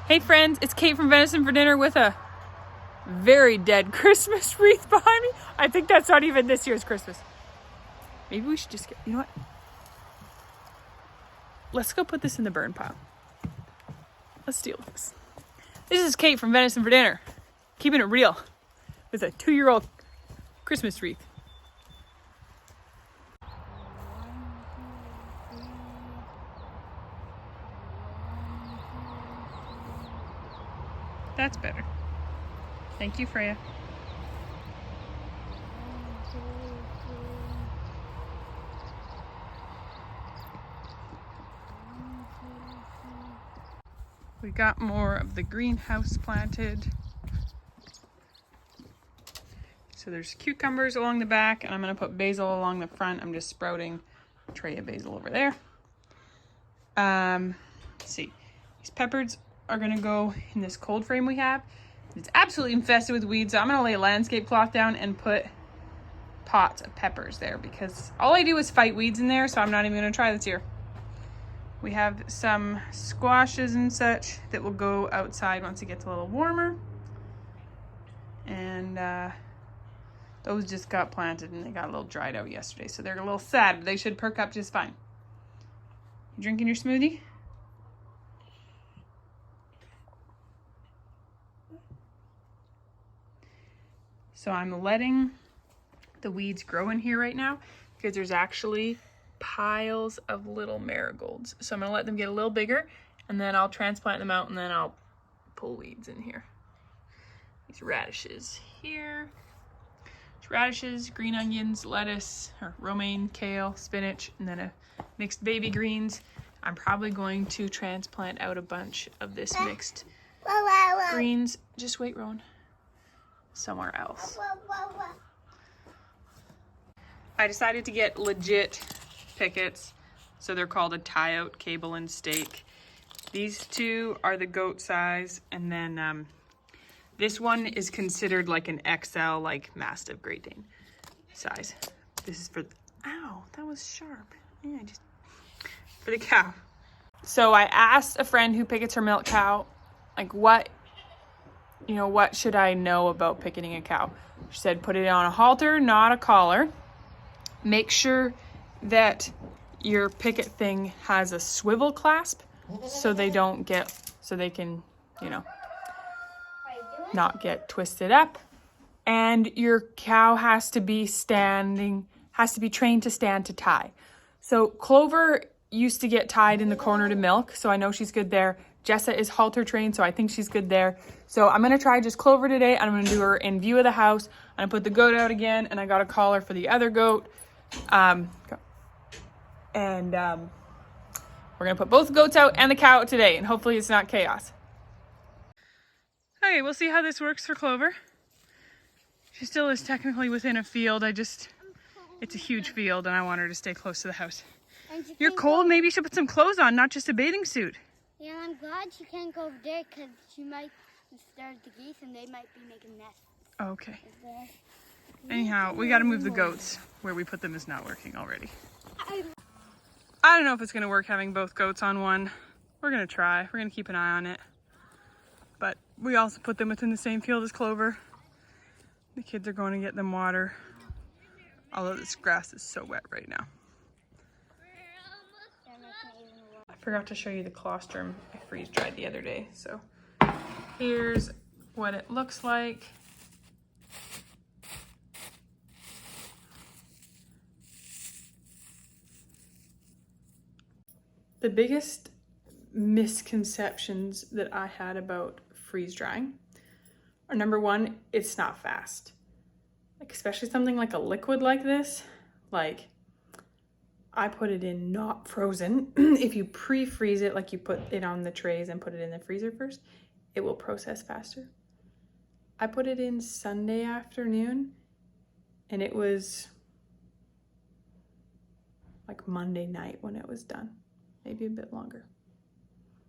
Hey friends, it's Kate from Venison for dinner with a very dead Christmas wreath behind me. I think that's not even this year's Christmas. Maybe we should just get, you know what? Let's go put this in the burn pile. Let's deal with this. This is Kate from Venison for dinner, keeping it real with a 2-year-old Christmas wreath. That's better. Thank you, Freya. We got more of the greenhouse planted. So there's cucumbers along the back, and I'm gonna put basil along the front. I'm just sprouting a tray of basil over there. Let's see. These peppers are gonna go in this cold frame we have. It's absolutely infested with weeds, so I'm gonna lay a landscape cloth down and put pots of peppers there because all I do is fight weeds in there, so I'm not even gonna try this year. We have some squashes and such that will go outside once it gets a little warmer. And those just got planted and they got a little dried out yesterday, so they're a little sad. They should perk up just fine. You drinking your smoothie? So I'm letting the weeds grow in here right now because there's actually piles of little marigolds. So I'm gonna let them get a little bigger and then I'll transplant them out and then I'll pull weeds in here. These radishes here. There's radishes, green onions, lettuce, or romaine, kale, spinach, and then a mixed baby greens. I'm probably going to transplant out a bunch of this mixed greens. Just wait, Rowan. Somewhere else. I decided to get legit pickets, so they're called a tie-out cable and stake. These two are the goat size, and then this one is considered like an XL, like Mastiff Great Dane size. This is for, ow, that was sharp. Yeah, just for the cow. So I asked a friend who pickets her milk cow, like what should I know about picketing a cow? She said, put it on a halter, not a collar. Make sure that your picket thing has a swivel clasp so they can, not get twisted up. And your cow has to be trained to stand to tie. So Clover used to get tied in the corner to milk, so I know she's good there. Jessa is halter trained, so I think she's good there. So I'm gonna try just Clover today, and I'm gonna do her in view of the house. I'm gonna put the goat out again, and I got a collar for the other goat. We're gonna put both goats out and the cow out today, and hopefully it's not chaos. Okay, we'll see how this works for Clover. She still is technically within a field. It's a huge field, and I want her to stay close to the house. You're cold, maybe you should put some clothes on, not just a bathing suit. Yeah, I'm glad she can't go over there because she might start the geese and they might be making nests. Okay. Anyhow, we got to move the goats. Where we put them is not working already. I don't know if it's going to work having both goats on one. We're going to try. We're going to keep an eye on it. But we also put them within the same field as Clover. The kids are going to get them water. Although this grass is so wet right now. I forgot to show you the colostrum I freeze dried the other day. So here's what it looks like. The biggest misconceptions that I had about freeze drying are, number one, it's not fast. Like especially something like a liquid like this, like I put it in not frozen. If you pre-freeze it, like you put it on the trays and put it in the freezer first, it will process faster. I put it in Sunday afternoon and it was like Monday night when it was done. Maybe a bit longer.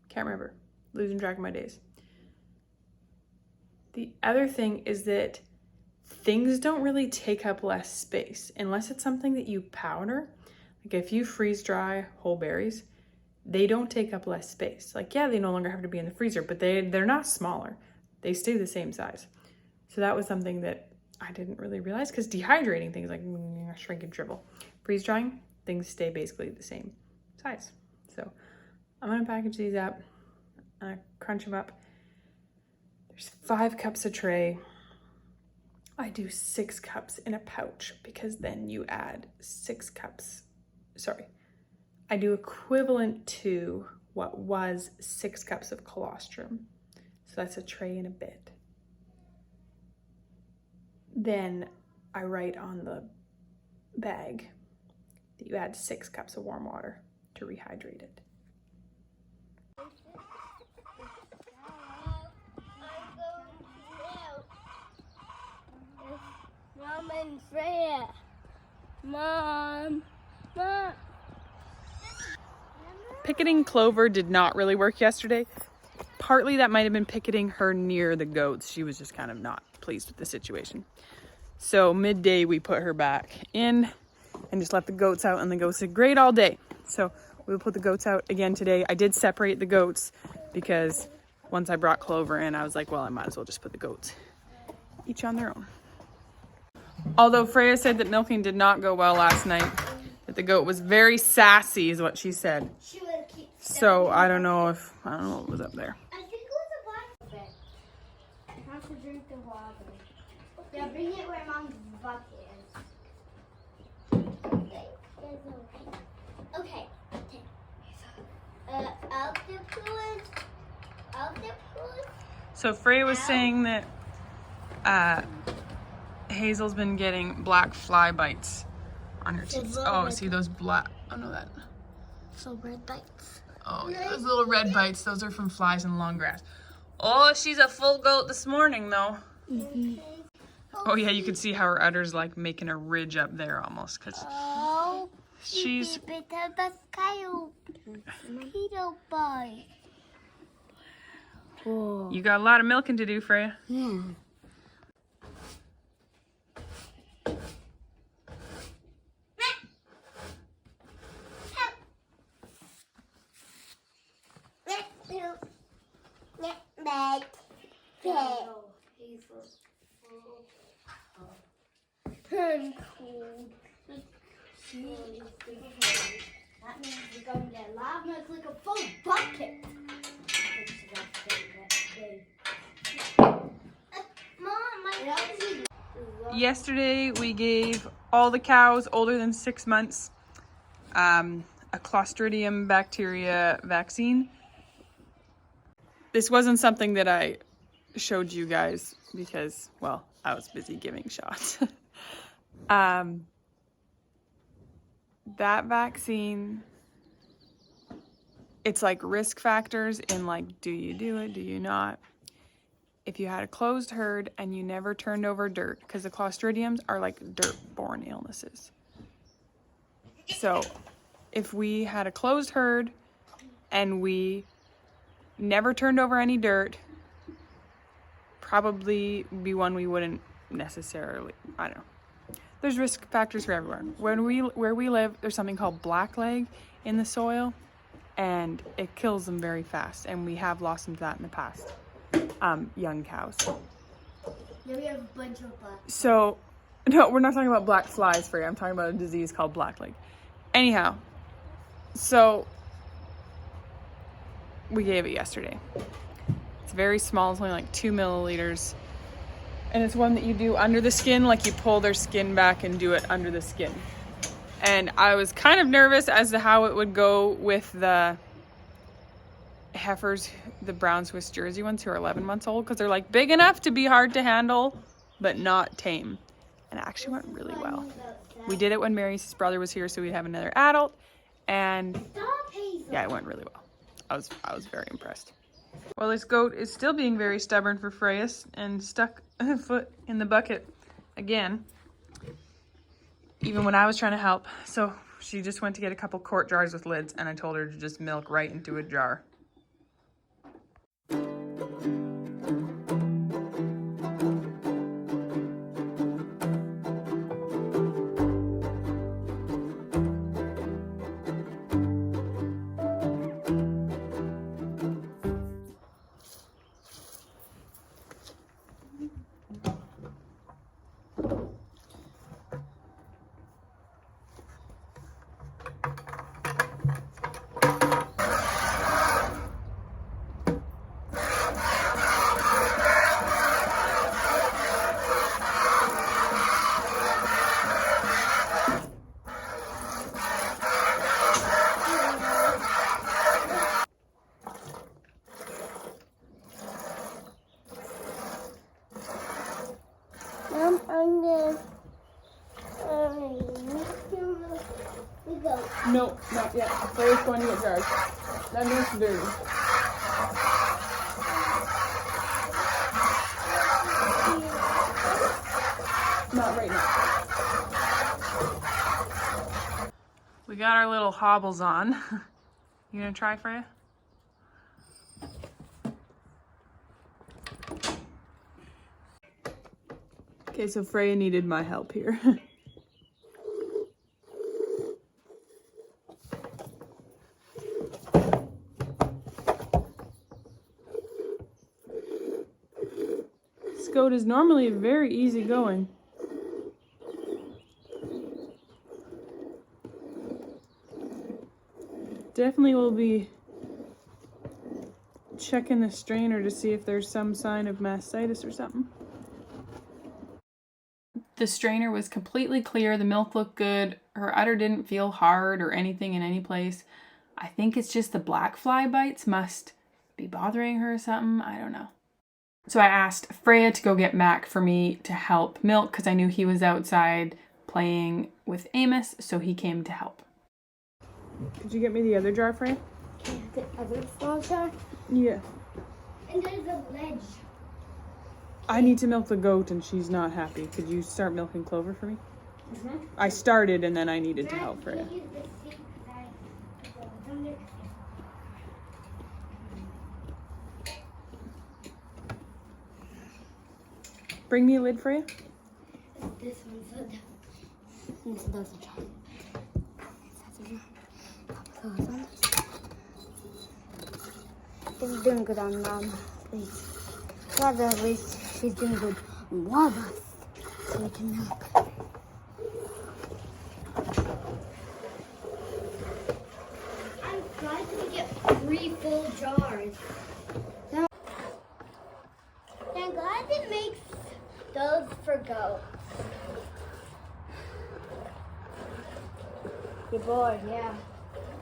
Can't remember. Losing track of my days. The other thing is that things don't really take up less space unless it's something that you powder. Like if you freeze dry whole berries, they don't take up less space. Like, yeah, they no longer have to be in the freezer, but they're not smaller. They stay the same size. So that was something that I didn't really realize, because dehydrating things like shrink and shrivel. Freeze drying, things stay basically the same size. So I'm gonna package these up, crunch them up. There's 5 cups a tray. I do 6 cups in a pouch, because then you add 6 cups. Sorry, I do equivalent to what was 6 cups of colostrum. So that's a tray and a bit. Then I write on the bag that you add 6 cups of warm water to rehydrate it. Mom and Freya. Mom. Picketing Clover did not really work yesterday. Partly that might have been picketing her near the goats. She was just kind of not pleased with the situation. So midday we put her back in and just let the goats out, and the goats did great all day. So we'll put the goats out again today. I did separate the goats because once I brought Clover in, I was like, well, I might as well just put the goats each on their own. Although Freya said that milking did not go well last night, that the goat was very sassy is what she said. So I don't know what was up there. I think it was a black bit. I have to drink the water. Yeah, bring it where Mom's bucket is. Okay. Out the pool. So Freya was saying that Hazel's been getting black fly bites on her teeth. Oh, see those black, oh no, that. So red bites. Oh yeah, those little red bites, those are from flies in the long grass. Oh, she's a full goat this morning though. Mm-hmm. Oh yeah, you can see how her udder's like making a ridge up there almost, because she's... You got a lot of milking to do, Freya. Yeah. That means we're going to get live milk like a full bucket. Yesterday we gave all the cows older than 6 months a Clostridium bacteria vaccine. This wasn't something that I showed you guys because, well, I was busy giving shots. That vaccine, it's like risk factors in like, do you do it, do you not? If you had a closed herd and you never turned over dirt, because the Clostridiums are like dirt-borne illnesses. So if we had a closed herd and we never turned over any dirt, probably be one we wouldn't necessarily, I don't know. There's risk factors for everywhere. Where we live, there's something called blackleg in the soil, and it kills them very fast, and we have lost them to that in the past. Young cows. Yeah, we have a bunch of black. So, no, we're not talking about black flies for you. I'm talking about a disease called blackleg. Anyhow, so we gave it yesterday. It's very small. It's only like 2 milliliters. And it's one that you do under the skin, like you pull their skin back and do it under the skin. And I was kind of nervous as to how it would go with the heifers, the brown Swiss Jersey ones who are 11 months old, because they're like big enough to be hard to handle, but not tame. And it actually went really well. We did it when Marius' brother was here, so we'd have another adult. And yeah, it went really well. I was very impressed. Well, this goat is still being very stubborn for Freya and stuck a foot in the bucket again, even when I was trying to help. So she just went to get a couple quart jars with lids, and I told her to just milk right into a jar. No, not yet. Freya's going to get jars. That milk's dirty. Not right now. We got our little hobbles on. You gonna try, Freya? Okay, so Freya needed my help here. This goat is normally very easygoing. Definitely will be checking the strainer to see if there's some sign of mastitis or something. The strainer was completely clear, the milk looked good, her udder didn't feel hard or anything in any place. I think it's just the black fly bites must be bothering her or something, I don't know. So I asked Freya to go get Mac for me to help milk because I knew he was outside playing with Amos, so he came to help. Could you get me the other jar, Freya? The other small jar? Yeah. And there's a ledge. I need to milk the goat and she's not happy. Could you start milking Clover for me? I started and then I needed to help Freya. Bring me a lid, Freya. This one's a jar. She's doing good on Mom. Please. Father, at least she's doing good on Wabath. So we can milk. I'm glad we get 3 full jars. I'm glad it makes those for goats. Good boy, yeah.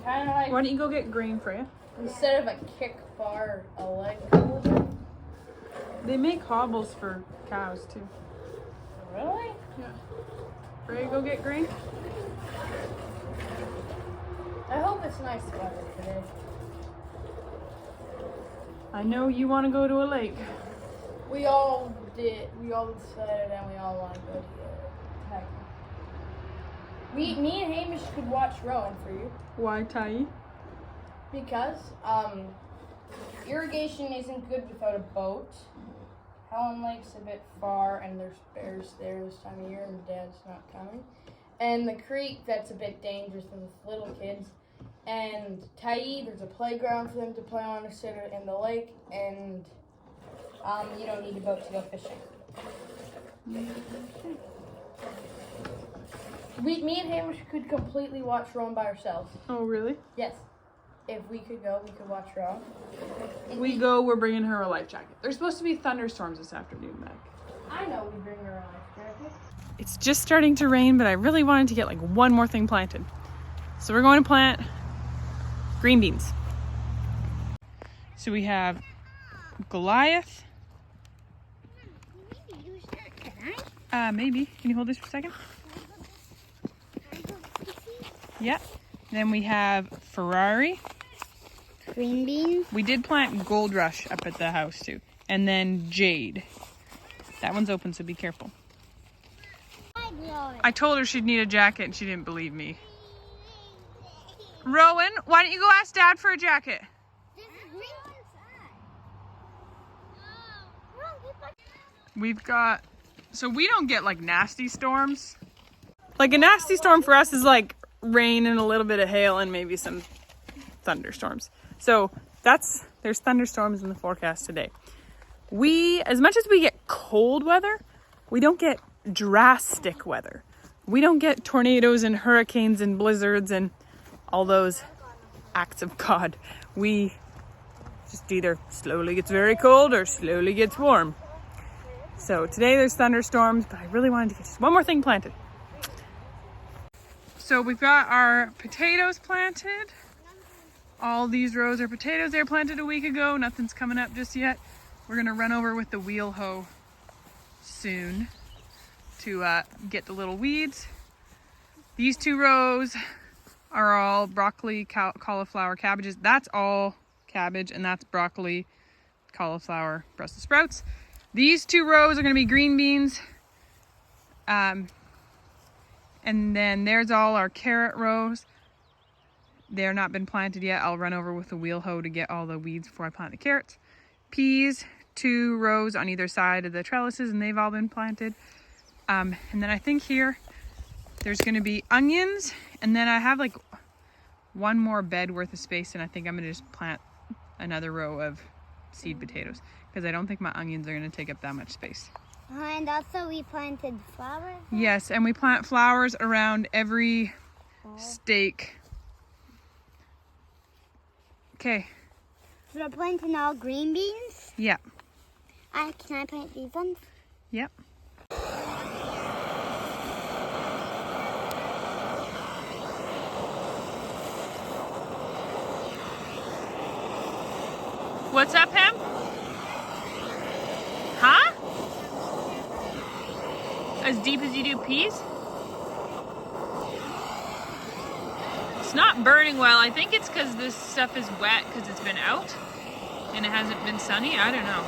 Kind of like Why don't you go get grain, Freya? instead of a kick bar, a leg holder. They make hobbles for cows too. Really? Yeah. Freya, go get grain. I hope it's nice weather today. I know you want to go to a lake. We all did. We all decided, and we all want to go to Telkwa. Me and Hamish could watch Rowan for you Why, Tai? because irrigation isn't good without a boat. Helen Lake's a bit far, and there's bears there this time of year, and Dad's not coming. And the creek, that's a bit dangerous with little kids. And Tai, there's a playground for them to play on instead of in the lake, and you don't need a boat to go fishing. Me and Hamish could completely watch Rowan by ourselves. Oh, really? Yes. If we could go, we could watch Rowan. We go, we're bringing her a life jacket. There's supposed to be thunderstorms this afternoon, Mac. I know we bring her a life jacket. It's just starting to rain, but I really wanted to get like one more thing planted. So we're going to plant green beans. So we have Goliath. Maybe. Can you hold this for a second? Yep. Then we have Ferrari. Green beans. We did plant Gold Rush up at the house too. And then Jade. That one's open, so be careful. I told her she'd need a jacket and she didn't believe me. Rowan, why don't you go ask Dad for a jacket? We've got, so we don't get like nasty storms. Like a nasty storm for us is like rain and a little bit of hail and maybe some thunderstorms. So there's thunderstorms in the forecast today. As much as we get cold weather, we don't get drastic weather. We don't get tornadoes and hurricanes and blizzards and all those acts of God. We just either slowly gets very cold or slowly gets warm. So today there's thunderstorms, but I really wanted to get just one more thing planted. So we've got our potatoes planted. All these rows are potatoes. They were planted a week ago. Nothing's coming up just yet. We're gonna run over with the wheel hoe soon. to get the little weeds. These 2 rows are all broccoli, cauliflower, cabbages. That's all cabbage, and that's broccoli, cauliflower, Brussels sprouts. These 2 rows are going to be green beans. And then there's all our carrot rows. They're not been planted yet. I'll run over with the wheel hoe to get all the weeds before I plant the carrots. Peas, 2 rows on either side of the trellises, and they've all been planted. And then I think here there's going to be onions, and then I have like 1 more bed worth of space, and I think I'm going to just plant another row of seed potatoes because I don't think my onions are going to take up that much space. And also we planted flowers. Yes, and we plant flowers around every stake. Okay. So we're planting all green beans? Yeah. Can I plant these ones? Yep. What's up, Em? Huh? As deep as you do peas? It's not burning well. I think it's because this stuff is wet because it's been out and it hasn't been sunny. I don't know.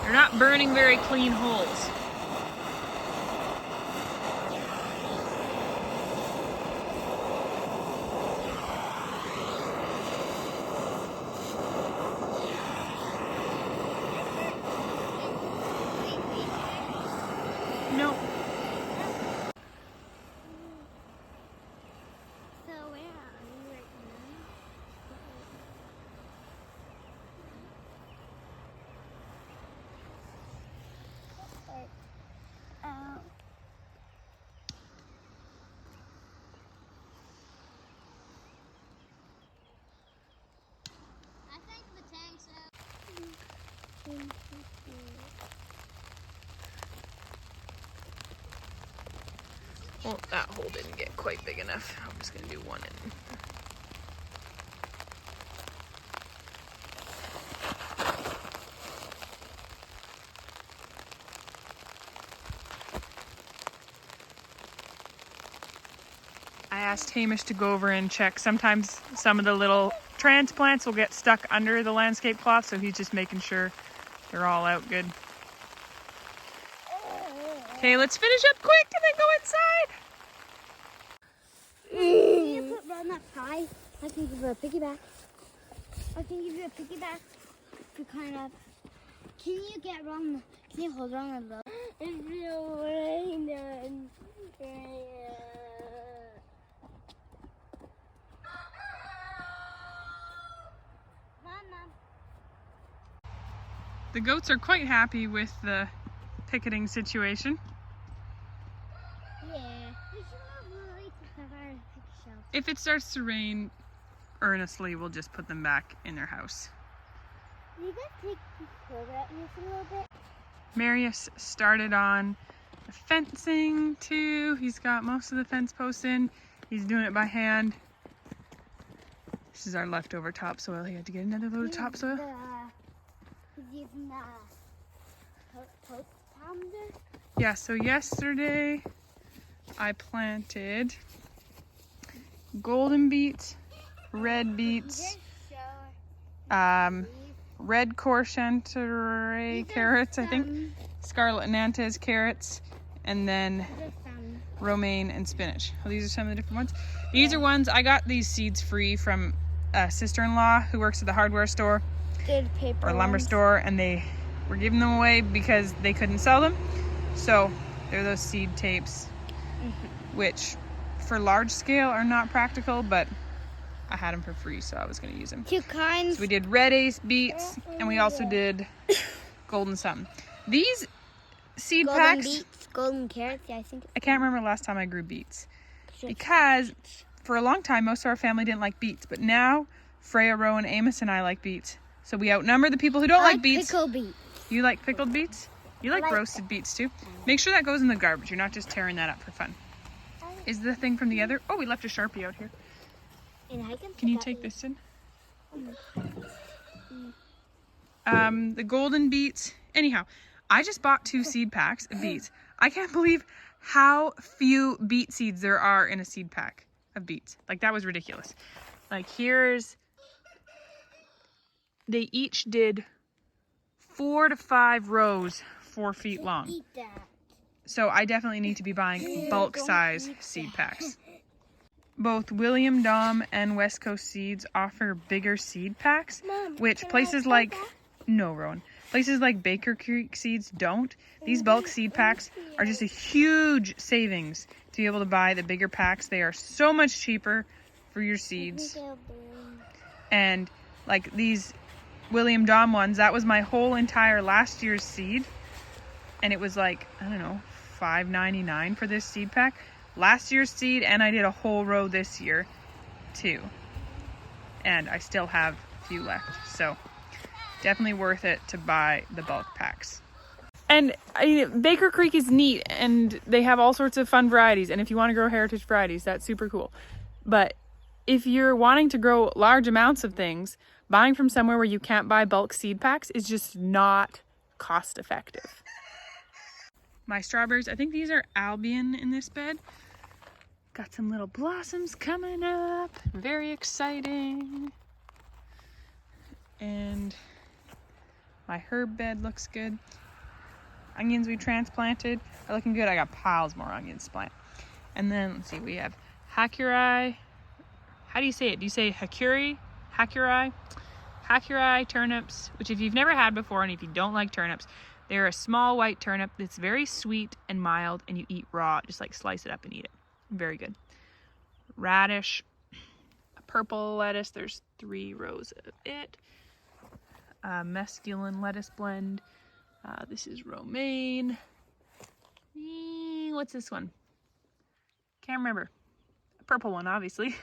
They're not burning very clean holes. Nope. So where are you right now? I think the tank's out. Well, that hole didn't get quite big enough. I'm just gonna do 1 in. I asked Hamish to go over and check. Sometimes some of the little transplants will get stuck under the landscape cloth, so he's just making sure they're all out good. Okay, let's finish up quick and then go inside. Can you put Ron up high? I can give you a piggyback. I can give you a piggyback to kind of. Can you get Ron? Can you hold Ron a little? It's raining. Mama. The goats are quite happy with the picketing situation. Yeah. We should have really took our picture. If it starts to rain earnestly, we'll just put them back in their house. You guys take the cover at me a little bit. Marius started on the fencing too. He's got most of the fence posts in. He's doing it by hand. This is our leftover topsoil. He had to get another load of topsoil. He's using the toast pounder. Yeah, so yesterday I planted golden beets, red beets, red core chanterelle carrots, I think, scarlet nantes carrots, and then romaine and spinach. Oh, these are some of the different ones. These are ones, I got these seeds free from a sister-in-law who works at the hardware store or lumber store, and they were giving them away because they couldn't sell them. So they're those seed tapes, which for large scale are not practical, but I had them for free, so I was going to use them. 2 kinds. So we did red ace beets, and we also did golden something. These seed Golden packs, beets, golden carrots. Yeah, I think. I can't remember the last time I grew beets, because for a long time most of our family didn't like beets, but now Freya, Rowan, Amos, and I like beets. So we outnumber the people who don't like beets. Pickled beets. You like pickled beets? You like roasted beets too? Make sure that goes in the garbage. You're not just tearing that up for fun. Is the thing from the other? Oh, we left a Sharpie out here. And I Can you take this in? The golden beets. Anyhow, I just bought 2 seed packs of beets. I can't believe how few beet seeds there are in a seed pack of beets. Like, that was ridiculous. Like, they each did 4 to 5 rows, 4 feet long. Eat that. So I definitely need to be buying bulk size seed packs. Both William Dom and West Coast Seeds offer bigger seed packs, Mom, which places like, no, Rowan, places like Baker Creek Seeds don't. These bulk seed packs are just a huge savings to be able to buy the bigger packs. They are so much cheaper for your seeds. And like these William Dom ones, that was my whole entire last year's seed. And it was like, I don't know, $5.99 for this seed pack. Last year's seed, and I did a whole row this year too. And I still have a few left. So definitely worth it to buy the bulk packs. And Baker Creek is neat, and they have all sorts of fun varieties. And if you want to grow heritage varieties, that's super cool. But if you're wanting to grow large amounts of things, buying from somewhere where you can't buy bulk seed packs is just not cost effective. My strawberries, I think these are Albion in this bed. Got some little blossoms coming up. Very exciting. And my herb bed looks good. Onions we transplanted are looking good. I got piles more onions to plant. And then, let's see, we have Hakurei. How do you say it? Do you say Hakurei? Hakurei? Hakurei turnips, which if you've never had before, and if you don't like turnips, they're a small white turnip that's very sweet and mild, and you eat raw. Just like slice it up and eat it. Very good. Radish, a purple lettuce. There's 3 rows of it. Mesclun lettuce blend. This is romaine. What's this one? Can't remember. A purple one, obviously.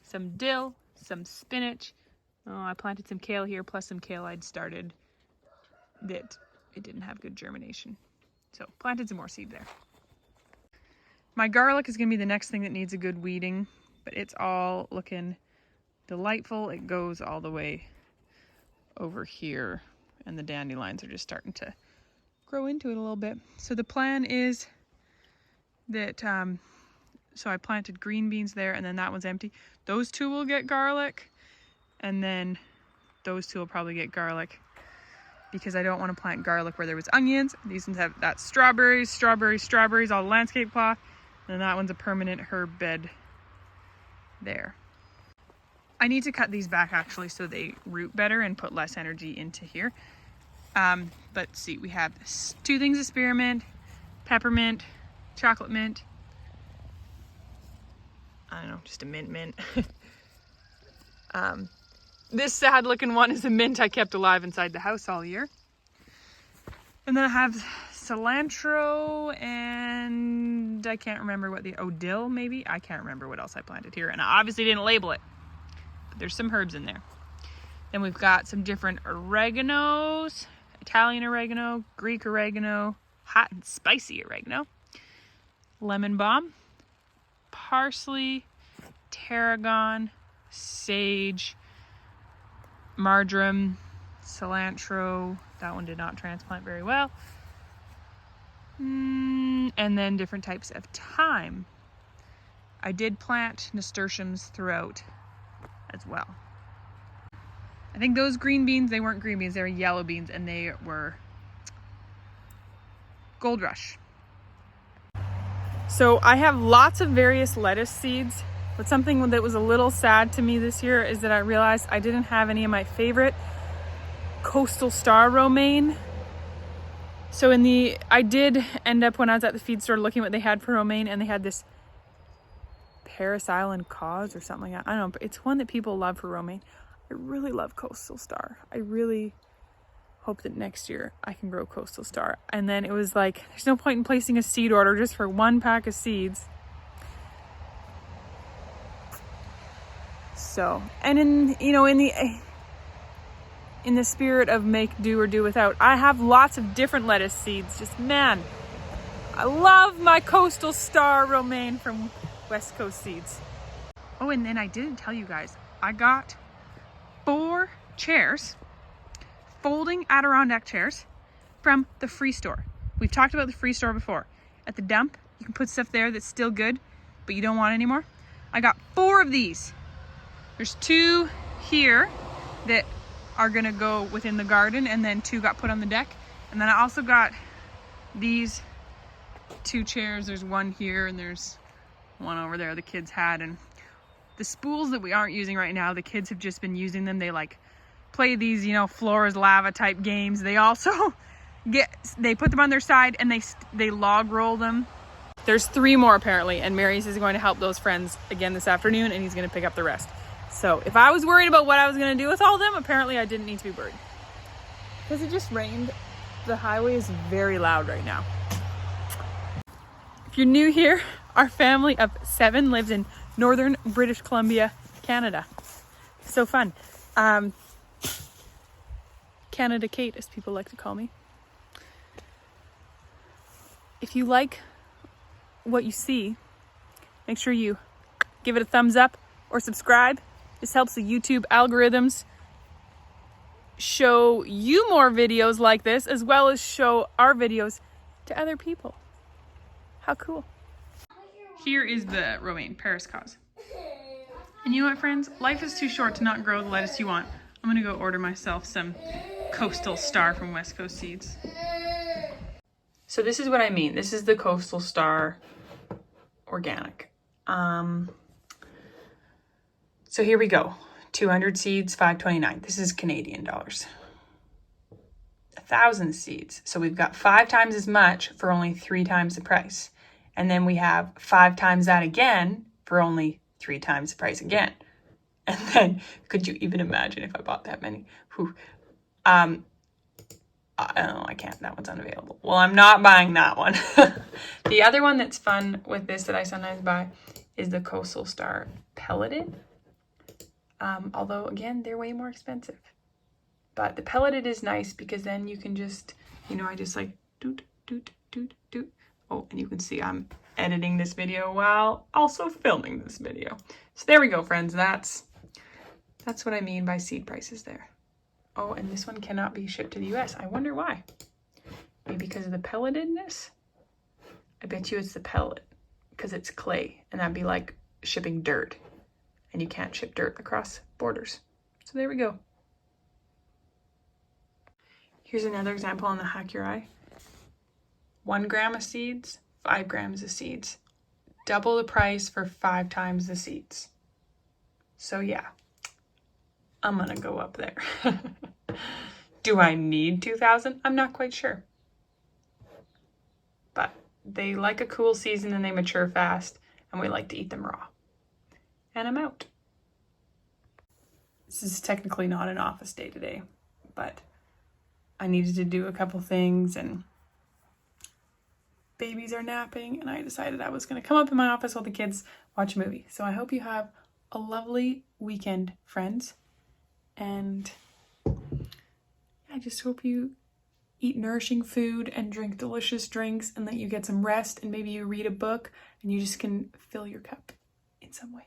Some dill, some spinach. Oh, I planted some kale here, plus some kale I'd started that it didn't have good germination. So planted some more seed there. My garlic is going to be the next thing that needs a good weeding, but it's all looking delightful. It goes all the way over here, and the dandelions are just starting to grow into it a little bit. So the plan is that, so I planted green beans there, and then that one's empty. Those 2 will get garlic, and then those 2 will probably get garlic, because I don't want to plant garlic where there was onions. These ones have that strawberries, strawberries, strawberries, all landscape cloth. And that one's a permanent herb bed there. I need to cut these back actually so they root better and put less energy into here. But see, we have 2 things of spearmint, peppermint, chocolate mint. I don't know, just a mint. This sad looking one is a mint I kept alive inside the house all year. And then I have cilantro and I can't remember what dill maybe? I can't remember what else I planted here. And I obviously didn't label it, but there's some herbs in there. Then we've got some different oreganos, Italian oregano, Greek oregano, hot and spicy oregano, lemon balm, parsley, tarragon, sage, marjoram, cilantro. That one did not transplant very well. And then different types of thyme. I did plant nasturtiums throughout as well. I think those green beans, they weren't green beans, they were yellow beans, and they were Gold Rush. So I have lots of various lettuce seeds, but something that was a little sad to me this year is that I realized I didn't have any of my favorite Coastal Star romaine. So I did end up when I was at the feed store looking what they had for romaine, and they had this Paris Island cause or something like that. I don't know, but it's one that people love for romaine. I really love Coastal Star. I really hope that next year I can grow Coastal Star. And then it was like, there's no point in placing a seed order just for 1 pack of seeds. So, and in the spirit of make do or do without, I have lots of different lettuce seeds. Just, man, I love my Coastal Star romaine from West Coast Seeds. Oh, and then I didn't tell you guys, I got 4 chairs, folding Adirondack chairs from the free store. We've talked about the free store before. At the dump, you can put stuff there that's still good, but you don't want anymore. I got 4 of these. There's 2 here that are gonna go within the garden, and then 2 got put on the deck. And then I also got these 2 chairs. There's 1 here and there's 1 over there the kids had. And the spools that we aren't using right now, the kids have just been using them. They like play these, you know, floor is lava type games. They also they put them on their side and they log roll them. There's 3 more apparently, and Marius is going to help those friends again this afternoon, and he's going to pick up the rest. So if I was worried about what I was going to do with all of them, apparently I didn't need to be worried. Because it just rained. The highway is very loud right now. If you're new here, our family of 7 lives in northern British Columbia, Canada. So fun. Canada Kate, as people like to call me. If you like what you see, make sure you give it a thumbs up or subscribe. This helps the YouTube algorithms show you more videos like this, as well as show our videos to other people. How cool. Here is the romaine Paris cause. And you know what, friends? Life is too short to not grow the lettuce you want. I'm gonna go order myself some Coastal Star from West Coast Seeds. So this is what I mean. This is the Coastal Star organic. So here we go. 200 seeds, $5.29. This is Canadian dollars. 1,000 seeds. So we've got 5 times as much for only 3 times the price. And then we have 5 times that again for only 3 times the price again. And then, could you even imagine if I bought that many? Whew. I can't. That one's unavailable. Well, I'm not buying that one. The other one that's fun with this that I sometimes buy is the Coastal Star pelleted. Although, again, they're way more expensive. But the pelleted is nice because then you can just, you know, I just like doot, doot, doot, doot. Oh, and you can see I'm editing this video while also filming this video. So there we go, friends. That's what I mean by seed prices there. Oh, and this one cannot be shipped to the US. I wonder why. Maybe because of the pelletedness? I bet you it's the pellet because it's clay, and that'd be like shipping dirt. And you can't ship dirt across borders. So there we go. Here's another example on the Hack Your Eye. 1 gram of seeds, 5 grams of seeds. Double the price for 5 times the seeds. So yeah, I'm gonna go up there. Do I need 2,000? I'm not quite sure. But they like a cool season and they mature fast, and we like to eat them raw. And I'm out. This is technically not an office day today, but I needed to do a couple things, and babies are napping, and I decided I was going to come up in my office while the kids watch a movie. So I hope you have a lovely weekend, friends, and I just hope you eat nourishing food and drink delicious drinks, and that you get some rest, and maybe you read a book and you just can fill your cup in some way.